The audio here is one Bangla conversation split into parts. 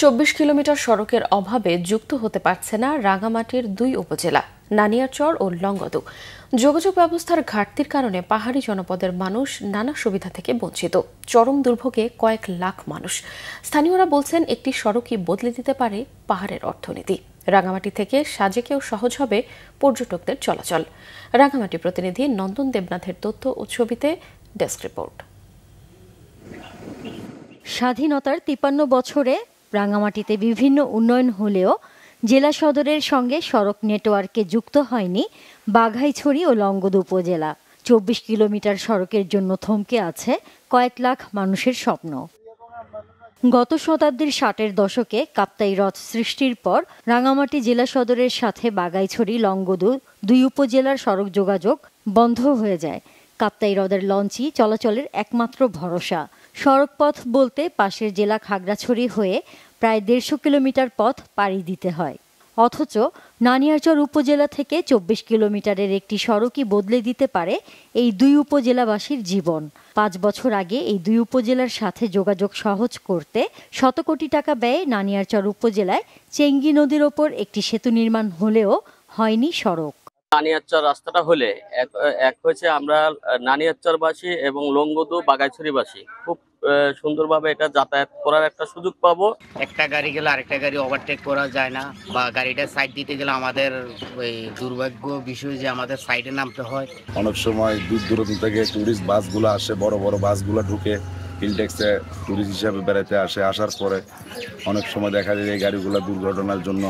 ২৪ কিলোমিটার সড়কের অভাবে যুক্ত হতে পারছে না রাঙামাটির দুই উপজেলা নানিয়ারচর ও লংগদু। যোগাযোগ ব্যবস্থার ঘাটতির কারণে পাহাড়ি জনপদের মানুষ নানা সুবিধা থেকে বঞ্চিত। চরম দুর্ভোগে কয়েক লাখ মানুষ। স্থানীয়রা বলছেন একটি সড়কই বদলে দিতে পারে পাহাড়ের অর্থনীতি। রাঙামাটি থেকে সাজেকেও সহজ হবে পর্যটকদের চলাচল। রাঙামাটি প্রতিনিধি নন্দন দেবনাথের তথ্য ও ছবিতে ডেস্ক রিপোর্ট। স্বাধীনতার ৫৩ বছরে রাঙামাটিতে বিভিন্ন উন্নয়ন হলেও জেলা সদরের সঙ্গে সড়ক নেটওয়ার্কে যুক্ত হয়নি বাঘাইছড়ি ও লংগদু উপজেলা। ২৪ কিলোমিটার সড়কের জন্য থমকে আছে কয়েক লাখ মানুষের স্বপ্ন। গত শতাব্দীর ৬০-এর দশকে কাপ্তাই হ্রদ সৃষ্টির পর রাঙামাটি জেলা সদরের সাথে বাঘাইছড়ি লংগদু দুই উপজেলার সড়ক যোগাযোগ বন্ধ হয়ে যায়। কাপ্তাই হ্রদের লঞ্চই চলাচলের একমাত্র ভরসা। সড়কপথ বলতে পাশের জেলা খাগড়াছড়ি হয়ে প্রায় ১৫০ কিলোমিটার পথ পাড়ি দিতে হয়। অথচ নানিয়ারচর উপজেলা থেকে ২৪ কিলোমিটারের একটি সড়কই বদলে দিতে পারে এই দুই উপজেলাবাসীর জীবন। ৫ বছর আগে এই দুই উপজেলার সাথে যোগাযোগ সহজ করতে শত কোটি টাকা ব্যয়ে নানিয়ারচর উপজেলায় চেঙ্গি নদীর ওপর একটি সেতু নির্মাণ হলেও হয়নি সড়ক। নানিয়ারচর রাস্তাটা হলে এক হয়েছে আমরা নানিয়ারচরবাসী এবং লংগদু বাঘাইছড়িবাসী খুব সুন্দরভাবে এটা যাতায়াত করার একটা সুযোগ পাবো। একটা গাড়ি গেলে আরেকটা গাড়ি ওভারটেক করা যায় না, বা গাড়িটা সাইড দিতে গেলে আমাদের ওই দুর্ভাগ্য বিষয় যে আমাদের সাইডে নামতে হয়। অনেক সময় দূর দূরান্ত থেকে টুরিস্ট বাসগুলো আসে, বড় বড় বাসগুলো ঢুকে হিলটেক্সে টুরিস্ট হিসাবে বেড়াতে আসে। আসার পরে অনেক সময় দেখা যায় এই গাড়িগুলো দুর্ঘটনার জন্য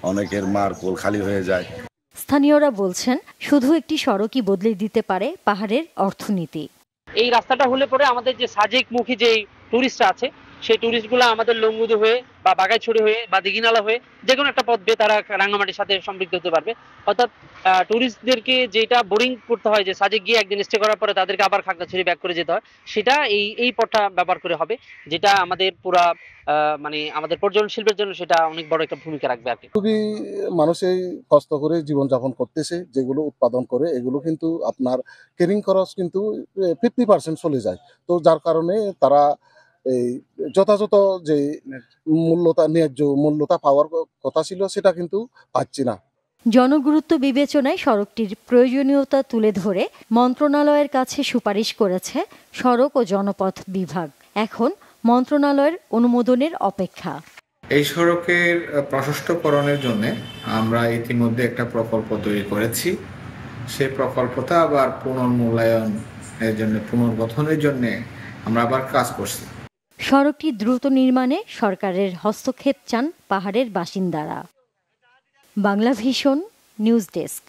অনেকের মার কোল খালি হয়ে যায়। স্থানীয়রা বলছেন শুধু একটি সড়কই বদলে দিতে পারে পাহাড়ের অর্থনীতি। এই রাস্তাটা হলে পরে আমাদের যে সাজেকমুখী যে টুরিস্টরা আছে সেই টুরিস্টগুলো আমাদের লংগদু হয়ে বা বাঘাইছড়ি হয়ে বা দিঘিনালা হয়ে যে কোনো একটা পথ বেয়ে তারা রাঙামাটির সাথে সম্পৃক্ত হতে পারবে। অর্থাৎ টুরিস্টদেরকে যেটা বোরিং করতে হয় যে সাজেক গিয়ে একদিন স্টে করার পরে তাদেরকে আবার খাগড়াছড়ি ব্যাক করে যেতে হয়, সেটা এই পথটা ব্যবহার করে হবে, যেটা আমাদের পুরা মানে আমাদের পর্যটন শিল্পের জন্য সেটা অনেক বড় একটা ভূমিকা রাখবে আর কি। খুবই মানুষই কষ্ট করে জীবনযাপন করতেছে, যেগুলো উৎপাদন করে এগুলো কিন্তু আপনার ক্যারিং খরচ কিন্তু 50% চলে যায়। তো যার কারণে তারা এই যথাযথ যে ন্যায্য মূল্যতা পাওয়ার কথা ছিল সেটা কিন্তু পাচ্ছি না। জনগুরুত্ব বিবেচনায় সড়কটির প্রয়োজনীয়তা তুলে ধরে মন্ত্রণালয়ের কাছে সুপারিশ করেছে সড়ক ও জনপথ বিভাগ। এখন মন্ত্রণালয়ের অনুমোদনের অপেক্ষা। এই সড়কের প্রশস্তকরণের জন্য আমরা ইতিমধ্যে একটা প্রকল্প তৈরি করেছি। সেই প্রকল্পটা আবার পুনর্মূল্যায়নের জন্য, পুনর্গঠনের জন্য আমরা আবার কাজ করছি। সড়কটি দ্রুত নির্মাণে সরকারের হস্তক্ষেপ চান পাহাড়ের বাসিন্দারা। Bangla vision news desk.